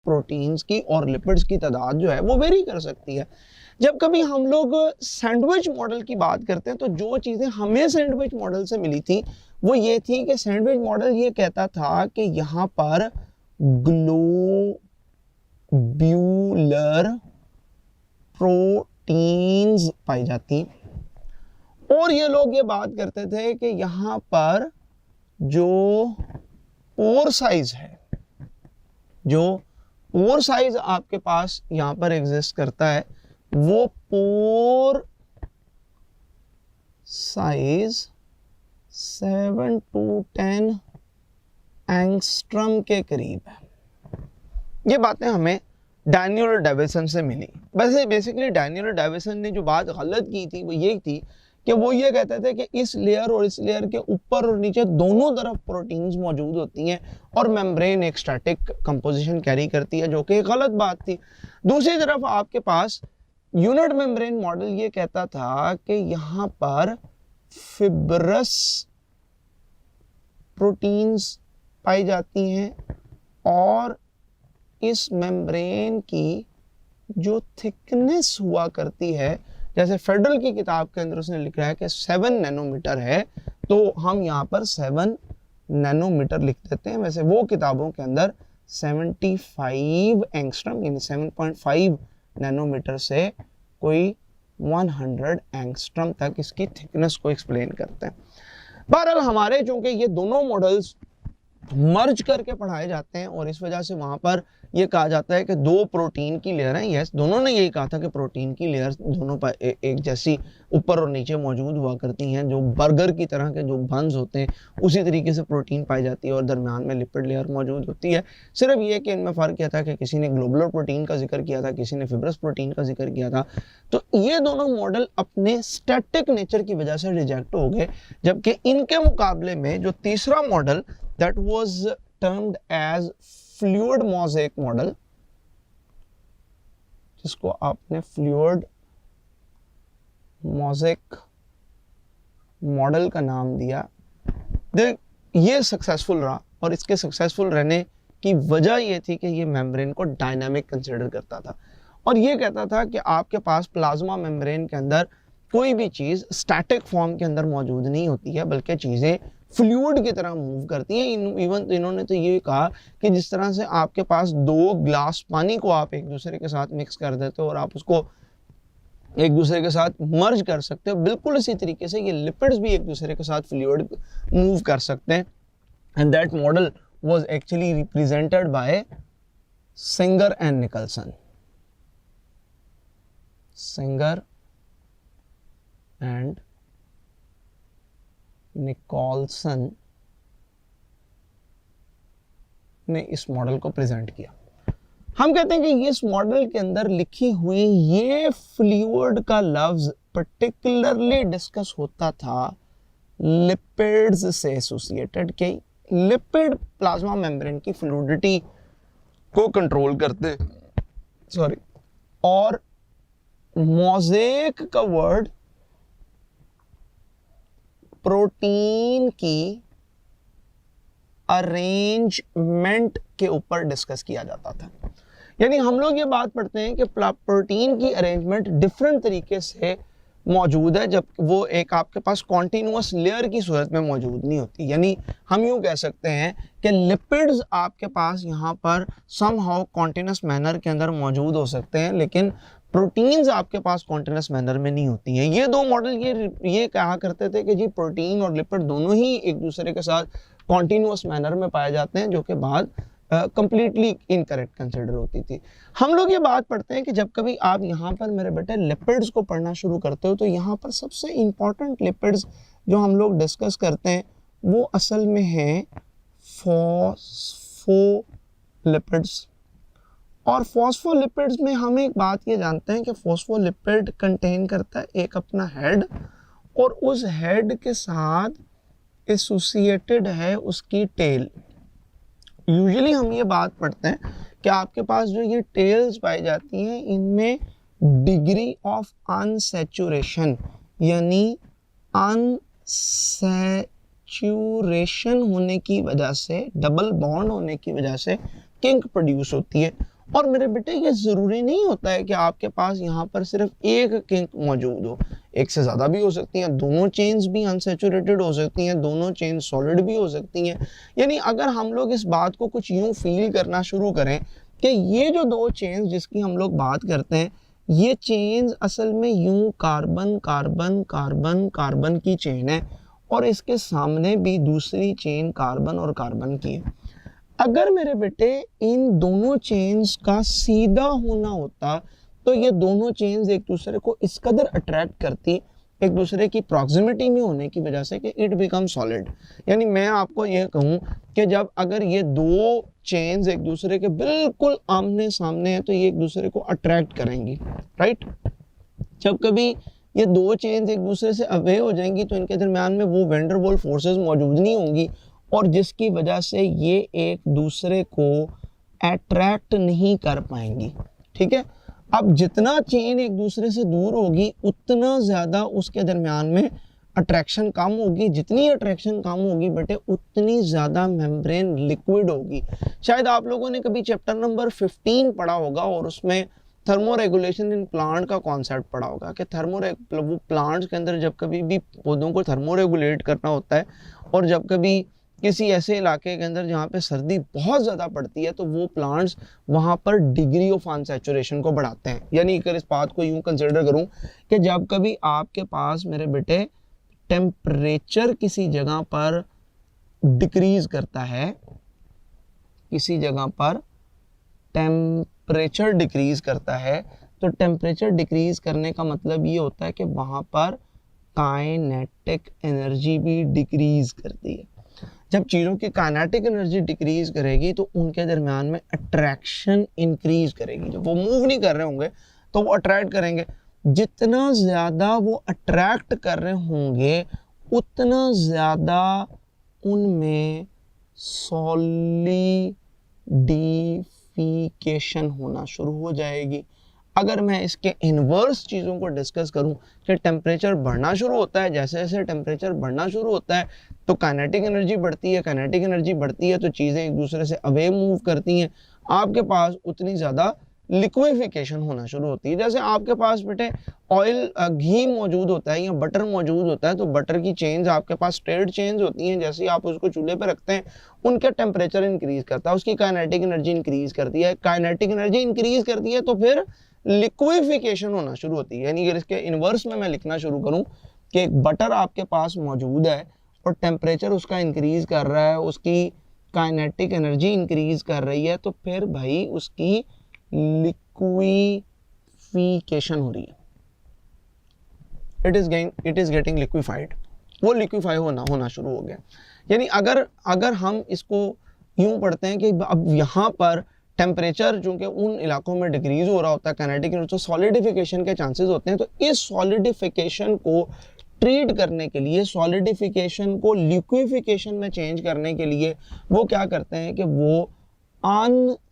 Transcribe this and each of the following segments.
Proteins की और lipids की तादाद जो है वो वेरी कर सकती है। जब कभी हम लोग सैंडविच मॉडल की बात करते हैं तो जो चीज़ें हमें सैंडविच मॉडल से मिली थी वो ये थी कि सैंडविच मॉडल ये कहता था कि यहाँ पर ग्लोब्यूलर प्रोटीन्स पाई जाती, और ये लोग ये बात करते थे कि यहाँ पर जो पोर साइज है, जो पोर साइज आपके पास यहाँ पर एग्जिस्ट करता है, वो पोर साइज 7 to 10 एंगस्ट्रम के करीब है। ये बातें हमें डैनियल और डेविसन से मिली। वैसे बेसिकली डैनियल और डेविसन ने जो बात गलत की थी वो ये थी कि वो ये कहते थे कि इस लेयर और इस लेयर के ऊपर और नीचे दोनों तरफ प्रोटीन्स मौजूद होती हैं और मेम्ब्रेन एक स्टैटिक कंपोजिशन कैरी करती है, जो कि गलत बात थी। दूसरी तरफ आपके पास यूनिट मेम्ब्रेन मॉडल ये कहता था कि यहाँ पर फिब्रस प्रोटीन्स पाई जाती हैं और इस मेम्ब्रेन की जो थिकनेस हुआ करती है, जैसे फेडरल की किताब के अंदर उसने लिखा है कि 7 नैनोमीटर है, तो हम यहाँ पर 7 नैनोमीटर लिख देते हैं। वैसे वो किताबों के अंदर 75 एंगस्ट्रम यानी 7.5 नैनोमीटर से कोई 100 एंगस्ट्रम तक इसकी थिकनेस को एक्सप्लेन करते हैं। बहरहाल हमारे चूंकि ये दोनों मॉडल्स मर्ज करके पढ़ाए जाते हैं और इस वजह से वहां पर ये कहा जाता है कि दो प्रोटीन की लेयर हैं। यस, दोनों ने यही कहा था कि प्रोटीन की लेयर दोनों पर एक जैसी ऊपर और नीचे मौजूद हुआ करती हैं, जो बर्गर की तरह के जो बन्स होते हैं उसी तरीके से प्रोटीन पाई जाती है और दरमियान में लिपिड लेयर मौजूद होती है। सिर्फ ये कि इनमें फ़र्क किया था कि किसी ने ग्लोबुलर प्रोटीन का जिक्र किया था, किसी ने फिब्रस प्रोटीन का जिक्र किया था। तो ये दोनों मॉडल अपने स्टैटिक नेचर की वजह से रिजेक्ट हो गए, जबकि इनके मुकाबले में जो तीसरा model that was termed as fluid mosaic model, जिसको आपने fluid mosaic मॉडल का नाम दिया, ये सक्सेसफुल रहा। और इसके सक्सेसफुल रहने की वजह ये थी कि ये मेम्ब्रेन को डायनामिक कंसिडर करता था और ये कहता था कि आपके पास प्लाज्मा मेम्ब्रेन के अंदर कोई भी चीज़ स्टैटिक फॉर्म के अंदर मौजूद नहीं होती है, बल्कि चीज़ें फ्लूइड की तरह मूव करती हैं। इवन इन्होंने तो ये कहा कि जिस तरह से आपके पास दो ग्लास पानी को आप एक दूसरे के साथ मिक्स कर देते हो और आप उसको एक दूसरे के साथ मर्ज कर सकते हो, बिल्कुल इसी तरीके से ये लिपिड्स भी एक दूसरे के साथ फ्लूइड मूव कर सकते हैं। And that model was actually represented by singer and Nicholson. Singer and Nicholson ने इस मॉडल को प्रेजेंट किया। हम कहते हैं कि इस मॉडल के अंदर लिखी हुई ये फ्लूइड का लफ्ज पर्टिकुलरली डिस्कस होता था लिपिड्स से एसोसिएटेड, के लिपिड प्लाज्मा मेम्ब्रेन की फ्लूइडिटी को कंट्रोल करते, और मोज़ेक का वर्ड प्रोटीन की अरेंजमेंट के ऊपर डिस्कस किया जाता था। यानी हम लोग ये बात पढ़ते हैं कि प्रोटीन की अरेंजमेंट डिफरेंट तरीके से मौजूद है, जब वो एक आपके पास कॉन्टिन्यूअस लेयर की सूरत में मौजूद नहीं होती। यानी हम यूँ कह सकते हैं कि लिपिड्स आपके पास यहाँ पर समहाउ कॉन्टिन्यूअस मैनर के अंदर मौजूद हो सकते हैं, लेकिन प्रोटीन्स आपके पास कॉन्टिन्यूअस मैनर में नहीं होती हैं। ये दो मॉडल ये कहा करते थे कि जी प्रोटीन और लिपिड दोनों ही एक दूसरे के साथ कॉन्टिन्यूअस मैनर में पाए जाते हैं, जो कि बाद कंप्लीटली इनकरेक्ट कंसिडर होती थी। हम लोग ये बात पढ़ते हैं कि जब कभी आप यहाँ पर मेरे बेटे लिपिड्स को पढ़ना शुरू करते हो तो यहाँ पर सबसे इम्पॉर्टेंट लिपिड्स जो हम लोग डिस्कस करते हैं वो असल में हैं फॉस्फोलिपिड्स। और फॉस्फोलिपिड्स में हम एक बात ये जानते हैं कि फॉस्फोलिपिड कंटेन करता है एक अपना हेड, और उस हेड के साथ एसोसिएटेड है उसकी टेल। यूजुअली हम ये बात पढ़ते हैं कि आपके पास जो ये टेल्स पाई जाती हैं इनमें डिग्री ऑफ अनसैचुरेशन यानी अनसैचुरेशन होने की वजह से, डबल बॉन्ड होने की वजह से किंक प्रोड्यूस होती है, और मेरे बेटे ये जरूरी नहीं होता है कि आपके पास यहाँ पर सिर्फ एक किंक मौजूद हो, एक से ज्यादा भी हो सकती हैं, दोनों चेन्स भी अनसैचुरेटेड हो सकती हैं, दोनों चेन सॉलिड भी हो सकती हैं। यानी अगर हम लोग इस बात को कुछ यूं फील करना शुरू करें कि ये जो दो चेन्स जिसकी हम लोग बात करते हैं, ये चेन्स असल में यूं कार्बन कार्बन कार्बन कार्बन की चेन है और इसके सामने भी दूसरी चेन कार्बन और कार्बन की है। अगर मेरे बेटे इन दोनों चेन्स का सीधा होना होता तो ये दोनों चेन्स एक दूसरे को इस कदर अट्रैक्ट करती एक दूसरे की प्रॉक्सिमिटी में होने की वजह से कि इट बिकम सॉलिड। यानी मैं आपको ये कहूँ कि जब अगर ये दो चेन्स एक दूसरे के बिल्कुल आमने सामने हैं तो ये एक दूसरे को अट्रैक्ट करेंगी, राइट। जब कभी ये दो चेन्स एक दूसरे से अवे हो जाएंगी तो इनके दरमियान में वो वैन डर वाल्स फोर्सेस मौजूद नहीं होंगी और जिसकी वजह से ये एक दूसरे को अट्रैक्ट नहीं कर पाएंगी, ठीक है। अब जितना चेन एक दूसरे से दूर होगी उतना ज़्यादा उसके दरमियान में अट्रैक्शन कम होगी, जितनी अट्रैक्शन कम होगी बेटे उतनी ज़्यादा मेम्ब्रेन लिक्विड होगी। शायद आप लोगों ने कभी चैप्टर नंबर 15 पढ़ा होगा और उसमें थर्मो रेगुलेशन इन प्लांट का कॉन्सेप्ट पढ़ा होगा कि वो प्लांट्स के अंदर जब कभी भी पौधों को थर्मो रेगुलेट करना होता है और जब कभी किसी ऐसे इलाके के अंदर जहाँ पे सर्दी बहुत ज़्यादा पड़ती है तो वो प्लांट्स वहाँ पर डिग्री ऑफ अनसैचुरेशन को बढ़ाते हैं। यानी अगर इस बात को यूँ कंसिडर करूँ कि जब कभी आपके पास मेरे बेटे टेम्परेचर किसी जगह पर डिक्रीज करता है, किसी जगह पर टेम्परेचर डिक्रीज करता है तो टेम्परेचर डिक्रीज करने का मतलब ये होता है कि वहाँ पर काइनेटिक एनर्जी भी डिक्रीज करती है। जब चीज़ों की काइनेटिक एनर्जी डिक्रीज करेगी तो उनके दरमियान में अट्रैक्शन इंक्रीज करेगी। जब वो मूव नहीं कर रहे होंगे तो वो अट्रैक्ट करेंगे, जितना ज़्यादा वो अट्रैक्ट कर रहे होंगे उतना ज़्यादा उनमें सॉलिडिफिकेशन होना शुरू हो जाएगी। अगर मैं इसके इन्वर्स चीज़ों को डिस्कस करूं कि टेम्परेचर बढ़ना शुरू होता है, जैसे जैसे टेम्परेचर बढ़ना शुरू होता है तो काइनेटिक एनर्जी बढ़ती है, काइनेटिक एनर्जी बढ़ती है तो चीज़ें एक दूसरे से अवे मूव करती हैं, आपके पास उतनी ज़्यादा लिक्विफिकेशन होना शुरू होती है। जैसे आपके पास बेटे ऑयल घी मौजूद होता है या बटर मौजूद होता है तो बटर की चेन्स आपके पास स्ट्रेट चेन्स होती हैं, जैसे ही आप उसको चूल्हे पे रखते हैं उनका टेम्परेचर इंक्रीज करता है, उसकी काइनेटिक एनर्जी इंक्रीज करती है, काइनेटिक एनर्जी इंक्रीज करती है तो फिर लिक्विफिकेशन होना शुरू होती है। यानी अगर इसके इन्वर्स में मैं लिखना शुरू करूं कि एक बटर आपके पास मौजूद है और टेम्परेचर उसका इंक्रीज कर रहा है, उसकी काइनेटिक एनर्जी इंक्रीज कर रही है तो फिर भाई उसकी लिक्विफिकेशन हो रही है, इट इज गेटिंग लिक्विफाइड, वो लिक्विफाई होना शुरू हो गया। यानी अगर हम इसको यूं पढ़ते हैं कि अब यहाँ पर टेम्परेचर चूंकि उन इलाकों में डिक्रीज हो रहा होता है, काइनेटिक एनर्जी, तो सॉलिडिफिकेशन के चांसेस होते हैं। तो इस सॉलिडिफिकेशन को ट्रीट करने के लिए, सॉलिडिफिकेशन को लिक्विफिकेशन में चेंज करने के लिए वो क्या करते हैं कि वो अनसैचुरेशन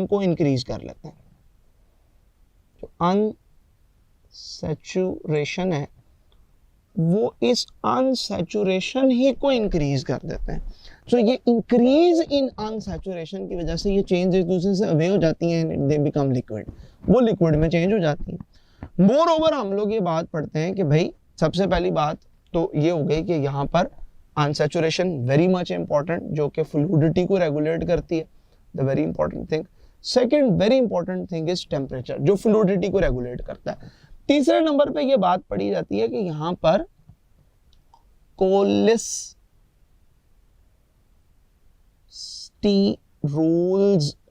को इंक्रीज कर लेते हैं। जो अनसैचुरेशन है वो इस अनसैचुरेशन ही को इंक्रीज कर देते हैं। तो ये इंक्रीज इन अनसैचुरेशन की वजह से ये चेंज एक दूसरे से अवे हो जाती हैं, दे बिकम लिक्विड, वो लिक्विड में चेंज हो जाती हैं। मोर ओवर हम लोग ये बात पढ़ते हैं कि भाई सबसे पहली बात तो ये हो गई कि यहाँ पर अनसैचुरेशन वेरी मच इंपॉर्टेंट, जो कि फ्लूइडिटी को रेगुलेट करती है, the very important thing. Second very important thing is temperature, जो फ्लूइडिटी को रेगुलेट करता है। तीसरे नंबर पे ये बात पढ़ी जाती है कि यहाँ पर कोलेस्टेरोल्स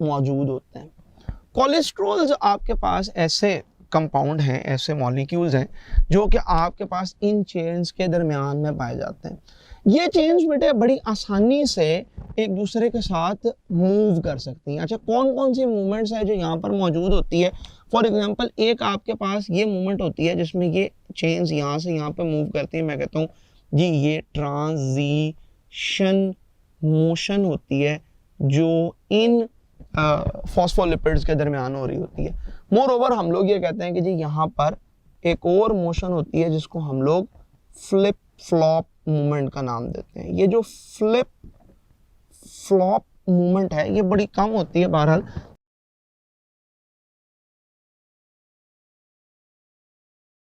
मौजूद होते हैं। कोलेस्ट्रॉल्स आपके पास ऐसे कंपाउंड हैं, ऐसे मॉलिक्यूल्स हैं जो कि आपके पास इन चेन्स के दरमियान में पाए जाते हैं। ये चेन्स बेटे बड़ी आसानी से एक दूसरे के साथ मूव कर सकती हैं। अच्छा, कौन कौन सी मूवमेंट्स है जो यहाँ पर मौजूद होती है? फॉर एग्जांपल एक आपके पास ये मूवमेंट होती है जिसमें ये चेन्स यहाँ से यहाँ पे मूव करती है। मैं कहता हूँ जी ये ट्रांजिशन मोशन होती है जो इन फॉस्फोलिपिड्स के दरमियान हो रही होती है। मोर ओवर हम लोग ये कहते हैं कि जी यहाँ पर एक और मोशन होती है जिसको हम लोग फ्लिप फ्लॉप मूवमेंट का नाम देते हैं। ये जो फ्लिप फ्लॉप मूवमेंट है ये बड़ी कम होती है बहरहाल,